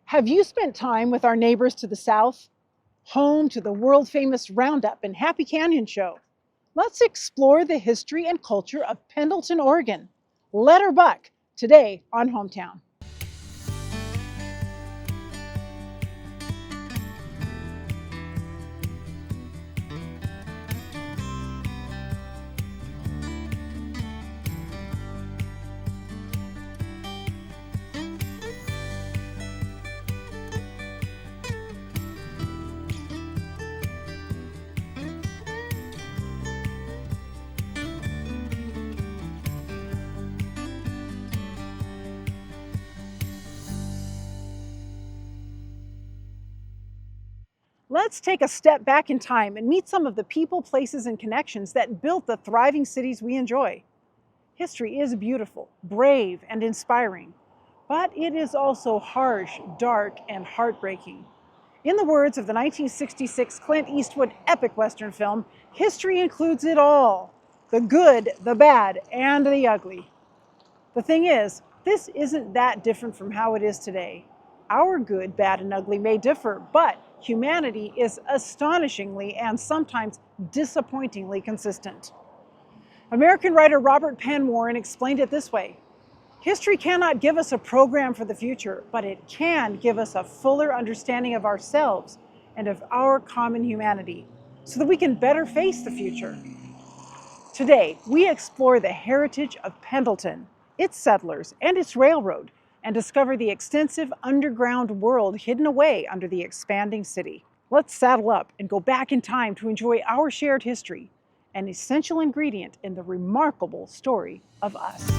Have you spent time with our neighbors to the south, home to the world-famous Roundup and Happy Canyon Show? Let's explore the history and culture of Pendleton, Oregon. Let her buck today on Hometown. Let's take a step back in time and meet some of the people, places, and connections that built the thriving cities we enjoy. History is beautiful, brave, and inspiring, but it is also harsh, dark, and heartbreaking. In the words of the 1966 Clint Eastwood epic Western film, history includes it all: the good, the bad, and the ugly. The thing is, this isn't that different from how it is today. Our good, bad, and ugly may differ, but humanity is astonishingly and sometimes disappointingly consistent. American writer Robert Penn Warren explained it this way: history cannot give us a program for the future, but it can give us a fuller understanding of ourselves and of our common humanity so that we can better face the future. Today, we explore the heritage of Pendleton, its settlers, and its railroad, and discover the extensive underground world hidden away under the expanding city. Let's saddle up and go back in time to enjoy our shared history, an essential ingredient in the remarkable story of us.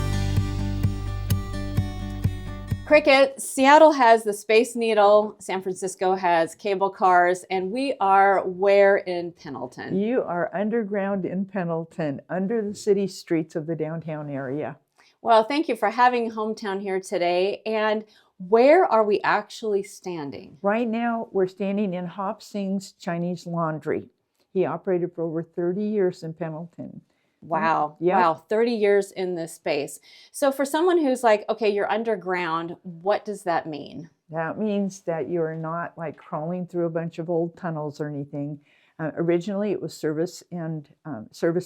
Cricket, Seattle has the Space Needle, San Francisco has cable cars, and we are where in Pendleton? You are underground in Pendleton, under the city streets of the downtown area. Well, thank you for having Hometown here today. And where are we actually standing? Right now, we're standing in Hop Singh's Chinese Laundry. He operated for over 30 years in Pendleton. Wow. Yeah. Wow. 30 years in this space. So for someone who's like, okay, you're underground, what does that mean? That means that you're not like crawling through a bunch of old tunnels or anything. Originally, it was service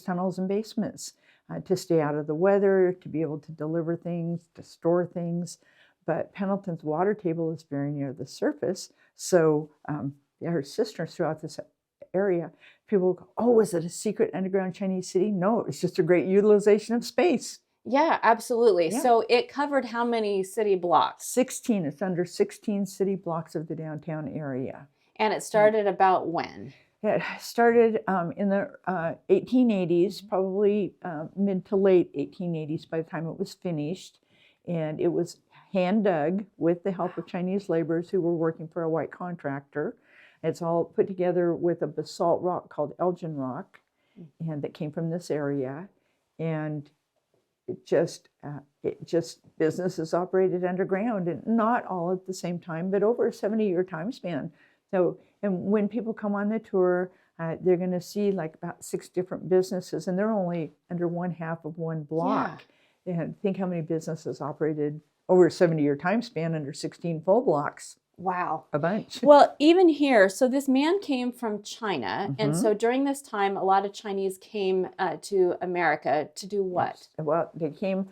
tunnels and basements to stay out of the weather, to be able to deliver things, to store things. But Pendleton's water table is very near the surface. So there are cisterns throughout this area. People go, oh, is it a secret underground Chinese city? No, it's just a great utilization of space. Yeah, absolutely. Yeah. So it covered how many city blocks? 16. It's under 16 city blocks of the downtown area. And it started about when? It started in the 1880s, probably mid to late 1880s by the time it was finished. And it was hand dug with the help of Chinese laborers who were working for a white contractor. It's all put together with a basalt rock called Elgin rock, and that came from this area. And it just businesses operated underground, and not all at the same time, but over a 70-year time span. So, and when people come on the tour, they're going to see like about 6 different businesses, and they're only under one half of one block. Yeah. And think how many businesses operated over a 70-year time span under 16 full blocks. Wow. A bunch. Well, even here, so this man came from China. Mm-hmm. And so during this time, a lot of Chinese came to America to do what? Yes. Well, they came,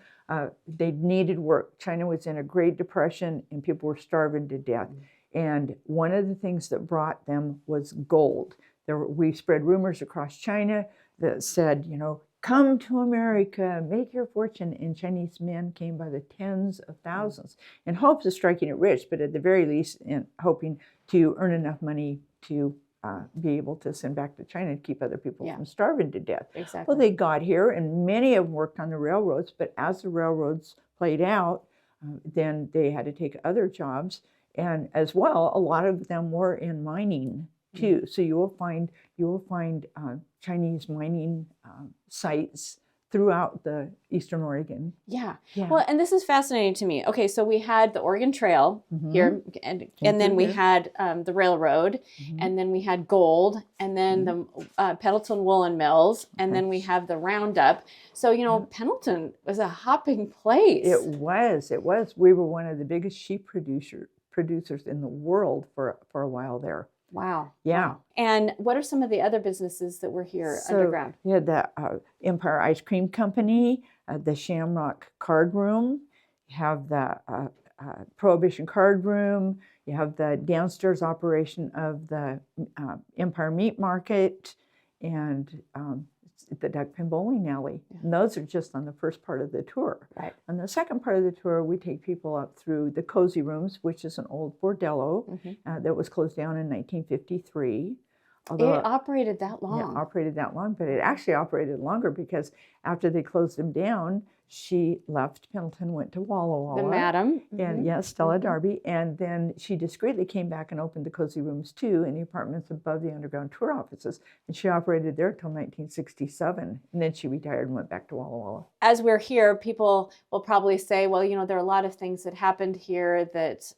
they needed work. China was in a Great Depression and people were starving to death. Mm-hmm. And one of the things that brought them was gold. We spread rumors across China that said, you know, come to America, make your fortune. And Chinese men came by the tens of thousands in hopes of striking it rich, but at the very least in hoping to earn enough money to be able to send back to China and keep other people from starving to death. Exactly. Well, they got here, and many of them worked on the railroads, but as the railroads played out, then they had to take other jobs. And as well, a lot of them were in mining too. So you will find Chinese mining sites throughout the Eastern Oregon. Yeah. Well, and this is fascinating to me. Okay, so we had the Oregon Trail here, and then we had the railroad, and then we had gold, and then the Pendleton Woolen Mills, and then we have the Roundup. So, you know, Pendleton was a hopping place. It was. We were one of the biggest sheep producers in the world for a while there. Wow. Yeah. Wow. And what are some of the other businesses that were here underground? You had the Empire Ice Cream Company, the Shamrock Card Room, you have the Prohibition Card Room, you have the downstairs operation of the Empire Meat Market, and the Duck Pin Bowling Alley. Yeah. And those are just on the first part of the tour. Right. On the second part of the tour, we take people up through the Cozy Rooms, which is an old bordello that was closed down in 1953. Although it operated that long. Yeah, operated that long, but it actually operated longer because after they closed them down, she left Pendleton, went to Walla Walla. The madam. And yes, Stella Darby. And then she discreetly came back and opened the Cozy Rooms too in the apartments above the underground tour offices. And she operated there till 1967. And then she retired and went back to Walla Walla. As we're here, people will probably say, well, you know, there are a lot of things that happened here that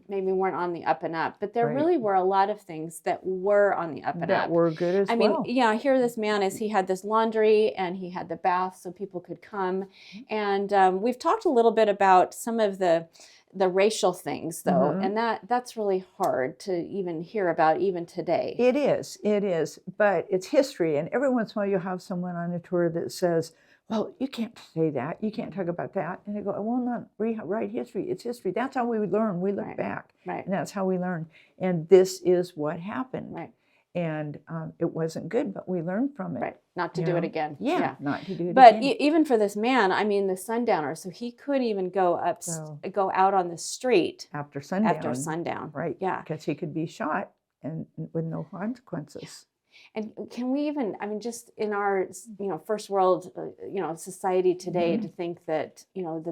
maybe weren't on the up and up. But there really were a lot of things that were on the up and up. That were good as well. I mean, yeah, here this man is, he had this laundry and he had the bath so people could come. And we've talked a little bit about some of the racial things, though, and that's really hard to even hear about even today. It is, but it's history. And every once in a while you'll have someone on a tour that says, well, you can't say that, you can't talk about that. And they go, well, not rewrite history, it's history. That's how we learn, we look back. Right. And that's how we learn. And this is what happened. Right. And it wasn't good, but we learned from it. Right, not to do it again. Yeah, not to do it but again. But even for this man, I mean, the sundowner, so he could even go out on the street after sundown. After sundown, right? Yeah, because he could be shot and with no consequences. And can we even, I mean, just in our, first world, society today, to think that,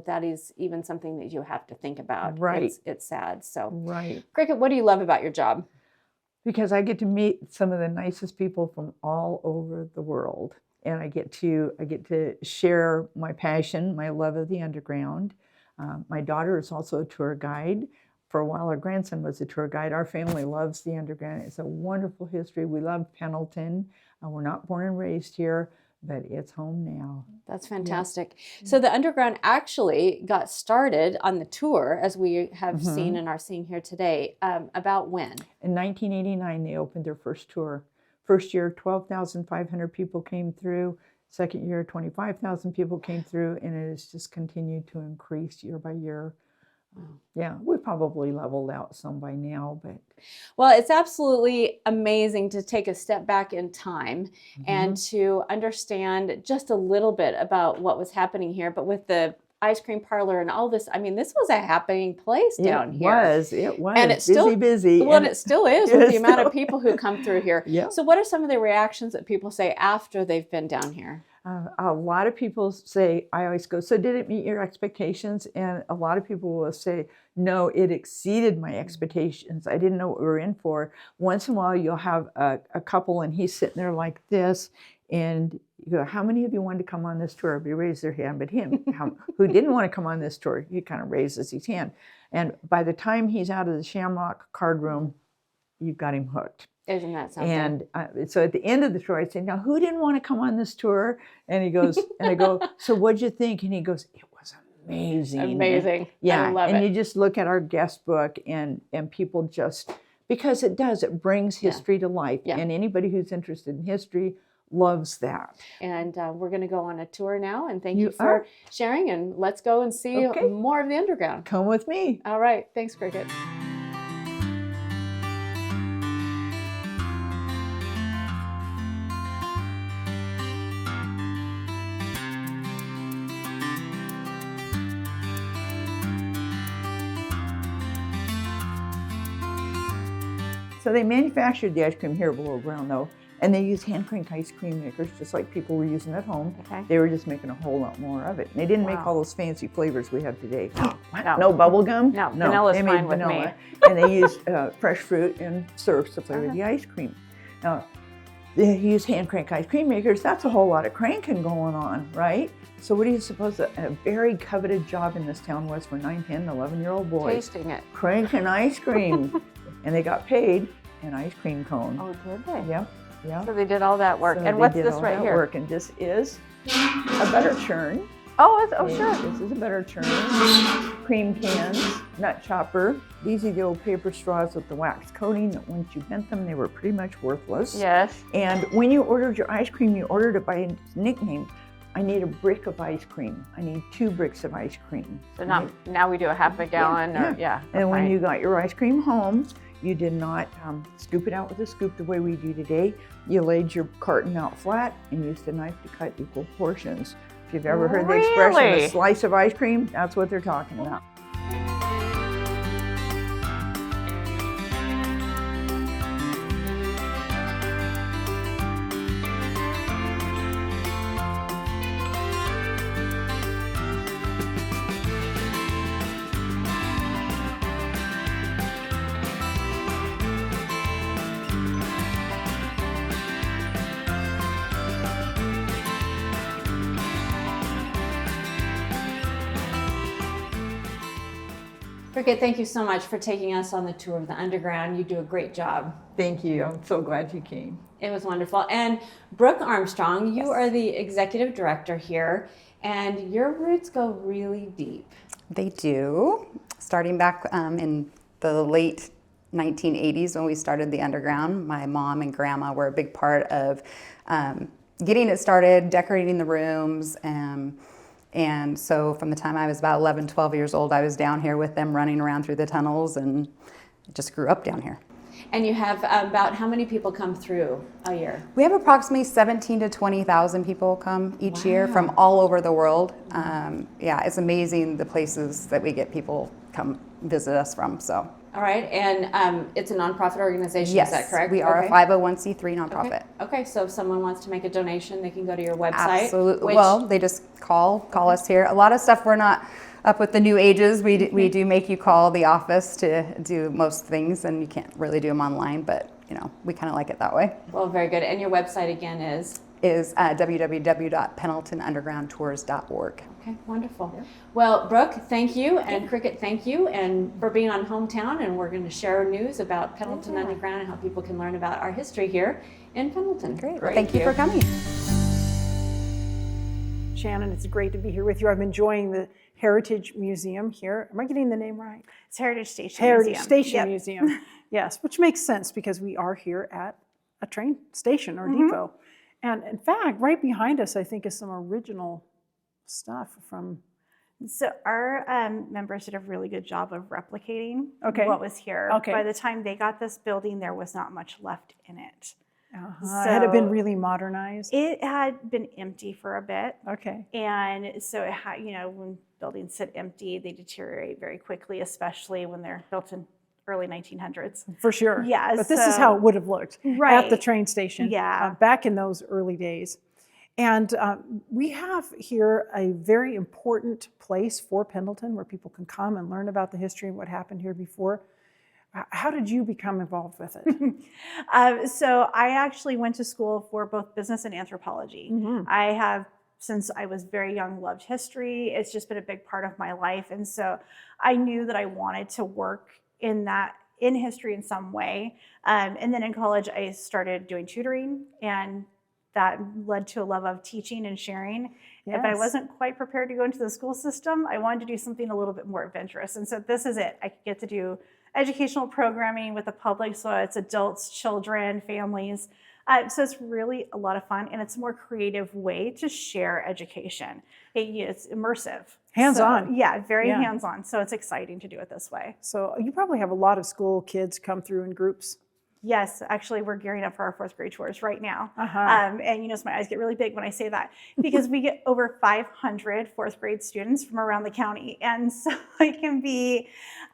that is even something that you have to think about. Right. It's sad. So, right. Cricket, what do you love about your job? Because I get to meet some of the nicest people from all over the world, and I get to share my passion, my love of the underground. My daughter is also a tour guide. For a while, our grandson was a tour guide. Our family loves the underground. It's a wonderful history. We love Pendleton. We're not born and raised here, but it's home now. That's fantastic. Yeah. So the underground actually got started on the tour, as we have seen and are seeing here today. About when? In 1989, they opened their first tour. First year, 12,500 people came through. Second year, 25,000 people came through, and it has just continued to increase year by year. Yeah, we probably leveled out some by now, but... Well, it's absolutely amazing to take a step back in time and to understand just a little bit about what was happening here. But with the ice cream parlor and all this, I mean, this was a happening place down here. It was. And it's still busy. Well, and it still is with the amount of people who come through here. Yeah. So what are some of the reactions that people say after they've been down here? A lot of people say, I always go, so did it meet your expectations? And a lot of people will say, no, it exceeded my expectations. I didn't know what we were in for. Once in a while, you'll have a couple and he's sitting there like this, and you go, how many of you wanted to come on this tour? Everybody raised their hand, but him, who didn't want to come on this tour, he kind of raises his hand. And by the time he's out of the Shamrock Card Room, you've got him hooked. Isn't that something? And so at the end of the tour, I say, now, who didn't want to come on this tour? And he goes, and I go, so what'd you think? And he goes, it was amazing. Amazing. And, yeah. I love it. And you just look at our guest book and people just, because it brings history to life. Yeah. And anybody who's interested in history loves that. And we're going to go on a tour now. And thank you for sharing. And let's go and see more of the underground. Come with me. All right. Thanks, Cricket. So they manufactured the ice cream here below ground, though, and they used hand crank ice cream makers just like people were using at home. Okay. They were just making a whole lot more of it. And they didn't make all those fancy flavors we have today. No bubble gum? No, vanilla's fine with me. And they used fresh fruit and syrups to flavor the ice cream. Now, they use hand crank ice cream makers. That's a whole lot of cranking going on, right? So what do you suppose a very coveted job in this town was for 9, 10, 11-year-old boys? Tasting it. Cranking ice cream. And they got paid an ice cream cone. Oh, did they? Yep. So they did all that work. So and what's this right here? And this is a butter churn. Sure. This is a better churn. Cream cans, nut chopper. These are the old paper straws with the wax coating that once you bent them, they were pretty much worthless. Yes. And when you ordered your ice cream, you ordered it by its nickname. I need a brick of ice cream. I need 2 bricks of ice cream. So now we do a half a gallon And when you got your ice cream home, you did not scoop it out with a scoop the way we do today. You laid your carton out flat and used a knife to cut equal portions. If you've ever heard the expression, a slice of ice cream, that's what they're talking about. Cricket, thank you so much for taking us on the tour of the underground. You do a great job. Thank you. I'm so glad you came. It was wonderful. And Brooke Armstrong, you are the executive director here, and your roots go really deep. They do. Starting back in the late 1980s when we started the underground, my mom and grandma were a big part of getting it started, decorating the rooms, and so from the time I was about 11, 12 years old, I was down here with them running around through the tunnels and just grew up down here. And you have about how many people come through a year? We have approximately 17 to 20,000 people come each year from all over the world. Yeah, it's amazing the places that we get people come visit us from. So. All right, and it's a nonprofit organization, Yes, is that correct? we are a 501c3 nonprofit. Okay, so if someone wants to make a donation, they can go to your website. Absolutely. Well, they just call us here. A lot of stuff we're not up with the new ages. We do make you call the office to do most things, and you can't really do them online, but you know, we kind of like it that way. Well, very good. And your website again is www.pendletonundergroundtours.org. Okay, wonderful. Yeah. Well, Brooke, thank you, and Cricket, thank you, and for being on Hometown, and we're going to share news about Pendleton Underground and how people can learn about our history here in Pendleton. Great. Well, thank you for coming. Shannon, it's great to be here with you. I'm enjoying the Heritage Museum here. Am I getting the name right? It's Heritage Station Heritage Museum. Station Museum. Yes, which makes sense because we are here at a train station or depot. And in fact, right behind us, I think, is some original stuff from. So our members did a really good job of replicating what was here. By the time they got this building, there was not much left in it. So, had it been really modernized? It had been empty for a bit. Okay. And so it had, you know, when buildings sit empty, they deteriorate very quickly, especially when they're built in early 1900s. For sure. Yeah. But this is how it would have looked at the train station back in those early days. And we have here a very important place for Pendleton where people can come and learn about the history and what happened here before. How did you become involved with it? So I actually went to school for both business and anthropology. I have, since I was very young, loved history. It's just been a big part of my life. And so I knew that I wanted to work in history in some way. And then in college, I started doing tutoring, and that led to a love of teaching and sharing. Yes. But I wasn't quite prepared to go into the school system. I wanted to do something a little bit more adventurous. And so this is it. I get to do educational programming with the public. So it's adults, children, families. So it's really a lot of fun, and it's a more creative way to share education. It's immersive. Hands-on. So, yeah, very hands-on. So it's exciting to do it this way. So you probably have a lot of school kids come through in groups. Yes, actually, we're gearing up for our 4th grade tours right now. And you know, so my eyes get really big when I say that, because we get over 500 4th grade students from around the county. And so it can be,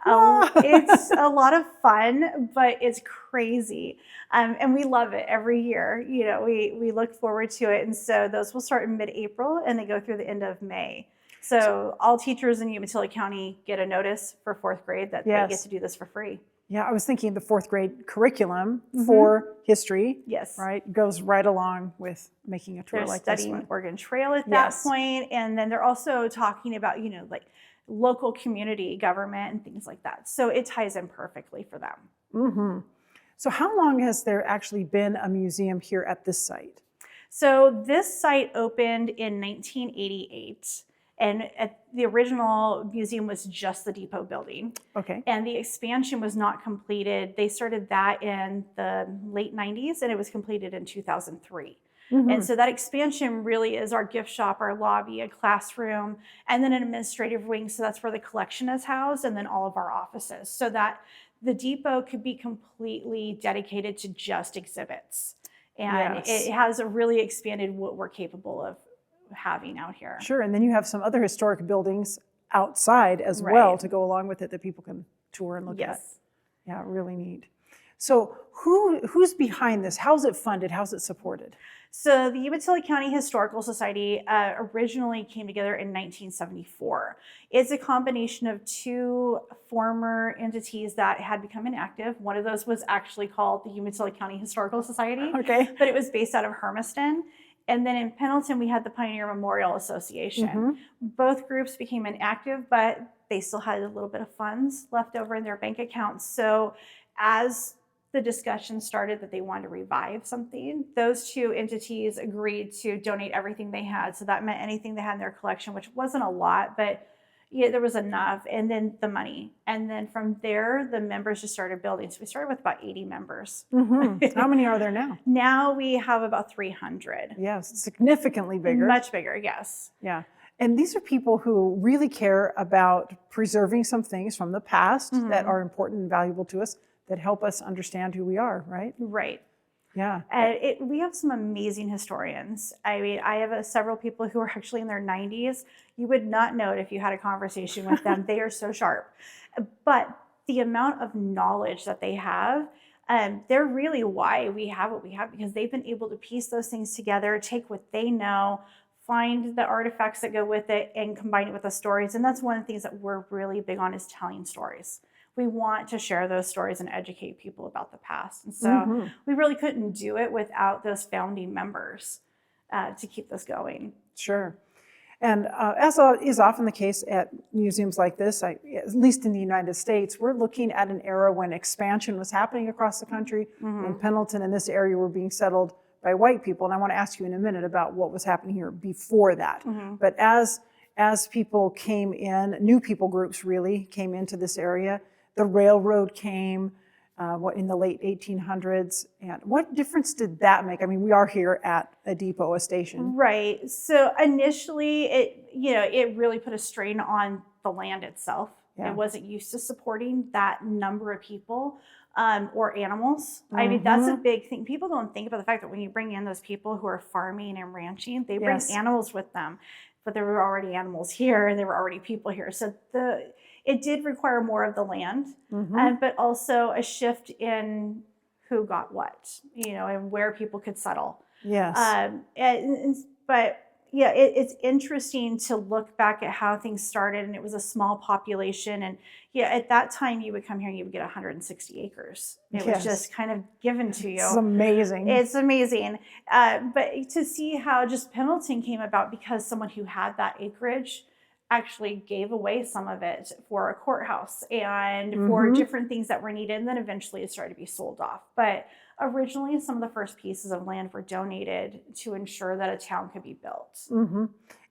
it's a lot of fun, but it's crazy. And we love it every year. You know, we look forward to it. And so those will start in mid-April and they go through the end of May. So all teachers in Umatilla County get a notice for 4th grade that they get to do this for free. Yeah, I was thinking the 4th grade curriculum for history, right, goes right along with making a tour like this one. They're studying Oregon Trail at that point, and then they're also talking about, you know, like local community government and things like that. So it ties in perfectly for them. So how long has there actually been a museum here at this site? So this site opened in 1988. And the original museum was just the depot building. Okay. And the expansion was not completed. They started that in the late 90s, and it was completed in 2003. And so that expansion really is our gift shop, our lobby, a classroom, and then an administrative wing. So that's where the collection is housed, and then all of our offices. So that the depot could be completely dedicated to just exhibits. And it has really expanded what we're capable of having out here. Sure, and then you have some other historic buildings outside as well to go along with it that people can tour and look at. Yeah, really neat. So who's behind this? How's it funded? How's it supported? So the Umatilla County Historical Society originally came together in 1974. It's a combination of two former entities that had become inactive. One of those was actually called the Umatilla County Historical Society, but it was based out of Hermiston. And then in Pendleton, we had the Pioneer Memorial Association. Both groups became inactive, but they still had a little bit of funds left over in their bank accounts. So as the discussion started that they wanted to revive something, those two entities agreed to donate everything they had. So that meant anything they had in their collection, which wasn't a lot, but yeah, there was enough. And then the money. And then from there, the members just started building. So we started with about 80 members. How many are there now? Now we have about 300. Yes, significantly bigger. Much bigger, yes. Yeah. And these are people who really care about preserving some things from the past that are important and valuable to us, that help us understand who we are, right? Right. Yeah. We have some amazing historians. I mean, I have several people who are actually in their 90s. You would not know it if you had a conversation with them. They are so sharp. But the amount of knowledge that they have, they're really why we have what we have, because they've been able to piece those things together, take what they know, find the artifacts that go with it, and combine it with the stories. And that's one of the things that we're really big on, is telling stories. We want to share those stories and educate people about the past. And so we really couldn't do it without those founding members to keep this going. Sure. And as is often the case at museums like this, at least in the United States, we're looking at an era when expansion was happening across the country. In Pendleton and this area were being settled by white people. And I want to ask you in a minute about what was happening here before that. But as people came in, new people groups really came into this area. The railroad came in the late 1800s. And what difference did that make? I mean, we are here at a depot, a station. Right. So initially, it really put a strain on the land itself. It wasn't used to supporting that number of people or animals. I mean, that's a big thing. People don't think about the fact that when you bring in those people who are farming and ranching, they bring animals with them. But there were already animals here, and there were already people here. So it did require more of the land, but also a shift in who got what, and where people could settle. Yes. But yeah, it's interesting to look back at how things started, and it was a small population. And at that time you would come here and you would get 160 acres. It was just kind of given to you. It's amazing. It's amazing. But to see how just Pendleton came about because someone who had that acreage actually gave away some of it for a courthouse and for different things that were needed. And then eventually it started to be sold off. But originally, some of the first pieces of land were donated to ensure that a town could be built.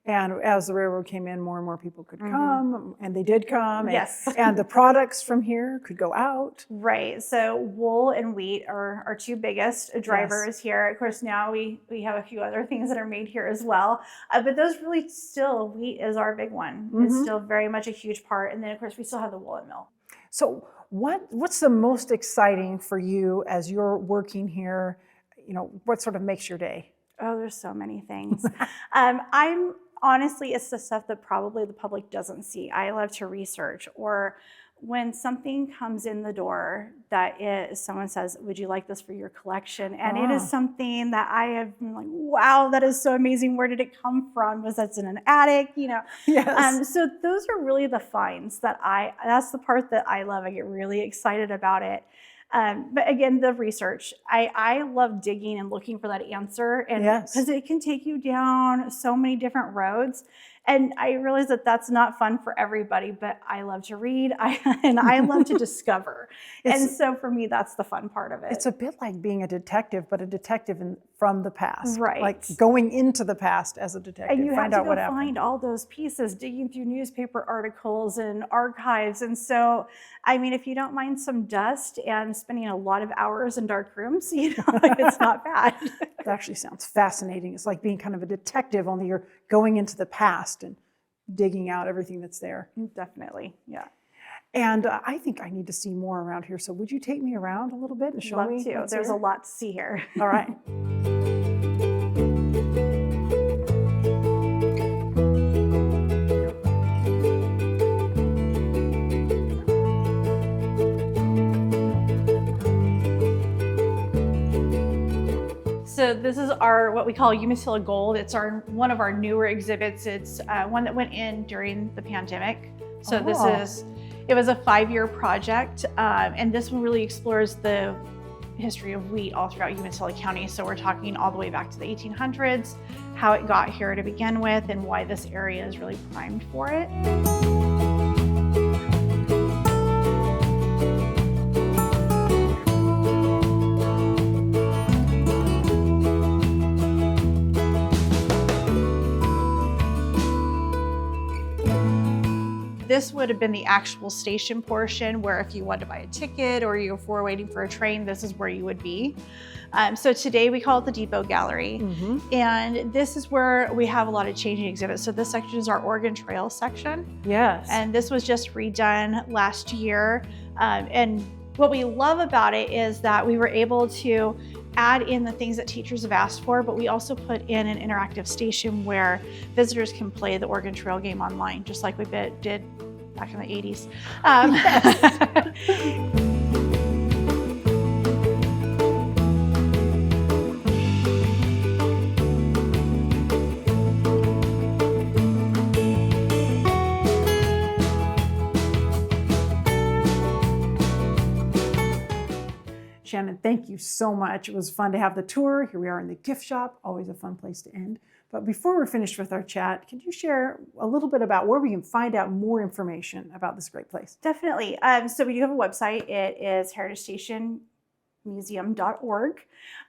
And as the railroad came in, more and more people could come, and they did come. And the products from here could go out. Right. So wool and wheat are our two biggest drivers here. Of course, now we have a few other things that are made here as well. But those really still, wheat is our big one. It's still very much a huge part. And then, of course, we still have the woolen mill. So what's the most exciting for you as you're working here? What sort of makes your day? Oh, there's so many things. Honestly, it's the stuff that probably the public doesn't see. I love to research, or when something comes in the door that someone says, would you like this for your collection? And it is something that I have been like, wow, that is so amazing. Where did it come from? Was that in an attic? Yes. So those are really the finds that's the part that I love. I get really excited about it. But again, the research, I love digging and looking for that answer, and because it can take you down so many different roads. And I realized that that's not fun for everybody, but I love to read and I love to discover. And so for me, that's the fun part of it. It's a bit like being a detective, but a detective from the past. Right. Like going into the past as a detective. And you have find to out go what happened. find all those pieces, digging through newspaper articles and archives. And so, I mean, if you don't mind some dust and spending a lot of hours in dark rooms, you know, it's not bad. It actually sounds fascinating. It's like being kind of a detective, only you're going into the past and digging out everything that's there. Definitely, yeah. And I think I need to see more around here. So would you take me around a little bit and show Love me? to. what's There's here? a lot to see here. All right. So this is our, what we call Umatilla Gold. It's one of our newer exhibits. It's one that went in during the pandemic. So it was a 5-year project. And this one really explores the history of wheat all throughout Umatilla County. So we're talking all the way back to the 1800s, how it got here to begin with, and why this area is really primed for it. This would have been the actual station portion where if you wanted to buy a ticket or you were waiting for a train, this is where you would be. So today we call it the Depot Gallery. And this is where we have a lot of changing exhibits. So this section is our Oregon Trail section. Yes. And this was just redone last year. And what we love about it is that we were able to add in the things that teachers have asked for, but we also put in an interactive station where visitors can play the Oregon Trail game online, just like we did back in the 80s. Shannon, thank you so much. It was fun to have the tour. Here we are in the gift shop, always a fun place to end. But before we're finished with our chat, could you share a little bit about where we can find out more information about this great place? Definitely. So we do have a website. It is heritagestationmuseum.org.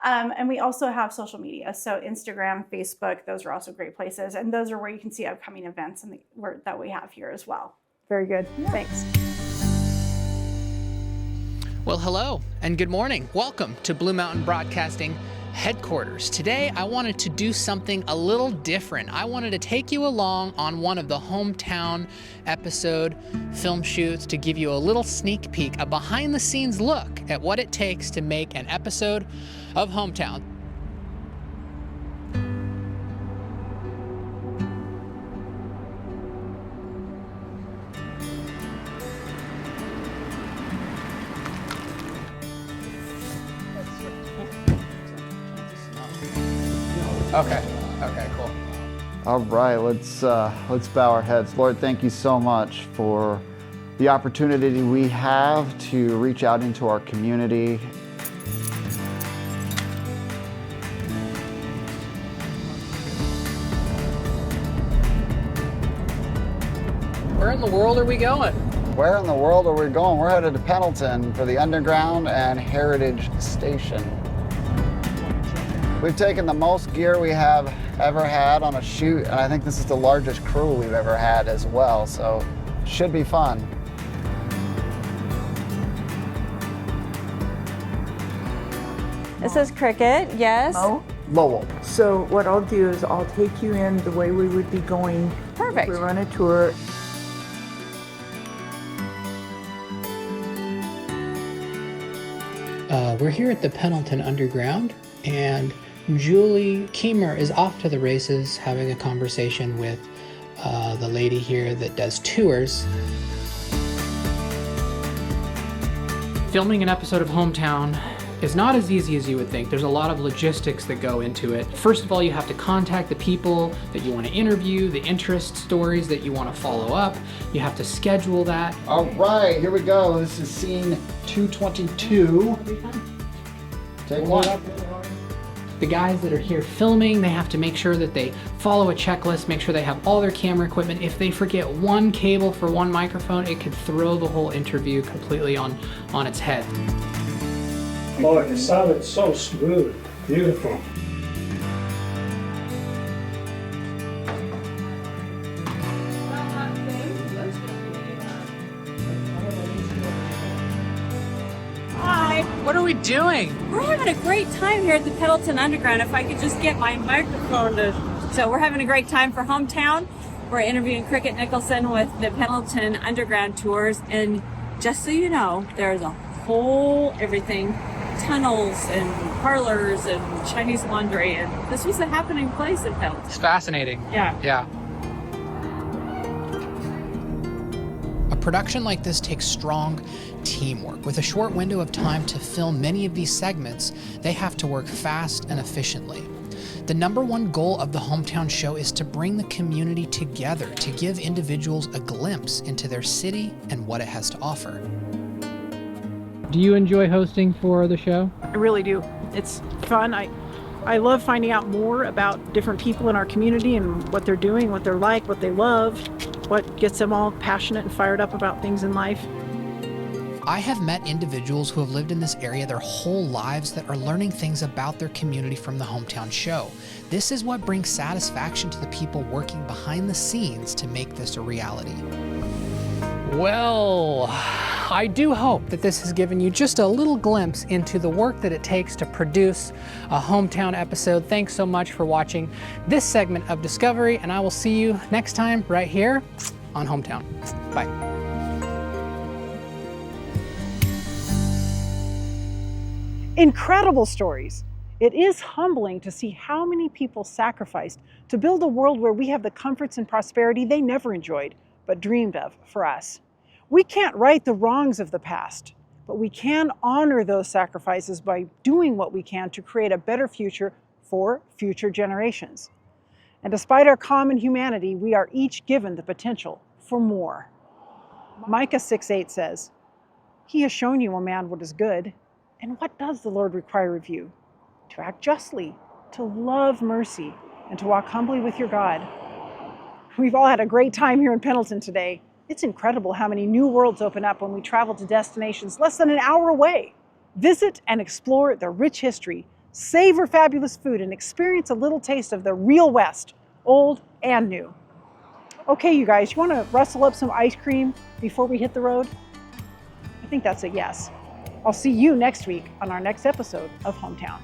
And we also have social media. So Instagram, Facebook, those are also great places. And those are where you can see upcoming events that we have here as well. Very good. Thanks. Well, hello and good morning. Welcome to Blue Mountain Broadcasting headquarters. Today, I wanted to do something a little different. I wanted to take you along on one of the hometown episode film shoots to give you a little sneak peek, a behind the scenes look at what it takes to make an episode of Hometown. Okay, cool. All right, let's bow our heads. Lord, thank you so much for the opportunity we have to reach out into our community. Where in the world are we going? Where in the world are we going? We're headed to Pendleton for the Underground and Heritage Station. We've taken the most gear we have ever had on a shoot, and I think this is the largest crew we've ever had as well, so should be fun. This is Cricket, yes. Lowell. So what I'll do is I'll take you in the way we would be going. Perfect. If we run a tour. We're here at the Pendleton Underground, and Julie Keemer is off to the races having a conversation with the lady here that does tours. Filming an episode of Hometown is not as easy as you would think. There's a lot of logistics that go into it. First of all, you have to contact the people that you want to interview, the interest stories that you want to follow up. You have to schedule that. All right, here we go. This is scene 222. Take one. The guys that are here filming, they have to make sure that they follow a checklist, make sure they have all their camera equipment. If they forget one cable for one microphone, it could throw the whole interview completely on its head. Oh, it sounded so smooth, beautiful. Hi, what are we doing? We're having a great time here at the Pendleton Underground. If I could just get my microphone to... So we're having a great time for Hometown. We're interviewing Cricket Nicholson with the Pendleton Underground Tours. And just so you know, there's a whole everything, tunnels and parlors and Chinese laundry. And this was a happening place in Pendleton. It's fascinating. Yeah. Yeah. A production like this takes strong teamwork. With a short window of time to film many of these segments, they have to work fast and efficiently. The #1 goal of the Hometown Show is to bring the community together, to give individuals a glimpse into their city and what it has to offer. Do you enjoy hosting for the show? I really do. It's fun. I love finding out more about different people in our community and what they're doing, what they're like, what they love, what gets them all passionate and fired up about things in life. I have met individuals who have lived in this area their whole lives that are learning things about their community from the Hometown Show. This is what brings satisfaction to the people working behind the scenes to make this a reality. Well, I do hope that this has given you just a little glimpse into the work that it takes to produce a Hometown episode. Thanks so much for watching this segment of Discovery, and I will see you next time right here on Hometown. Bye. Incredible stories. It is humbling to see how many people sacrificed to build a world where we have the comforts and prosperity they never enjoyed, but dreamed of for us. We can't right the wrongs of the past, but we can honor those sacrifices by doing what we can to create a better future for future generations. And despite our common humanity, we are each given the potential for more. Micah 6:8 says, "He has shown you, O man, what is good. And what does the Lord require of you? To act justly, to love mercy, and to walk humbly with your God." We've all had a great time here in Pendleton today. It's incredible how many new worlds open up when we travel to destinations less than an hour away. Visit and explore the rich history, savor fabulous food, and experience a little taste of the real West, old and new. Okay, you guys, you want to rustle up some ice cream before we hit the road? I think that's a yes. I'll see you next week on our next episode of Hometown.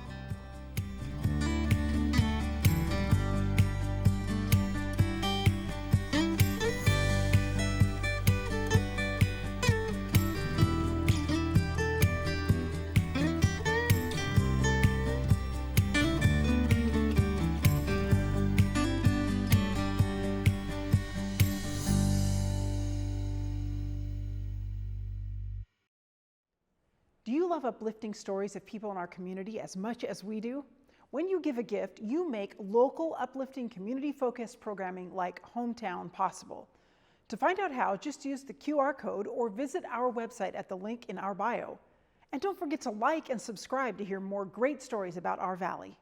Do you love uplifting stories of people in our community as much as we do? When you give a gift, you make local, uplifting, community-focused programming like Hometown possible. To find out how, just use the QR code or visit our website at the link in our bio. And don't forget to like and subscribe to hear more great stories about our valley.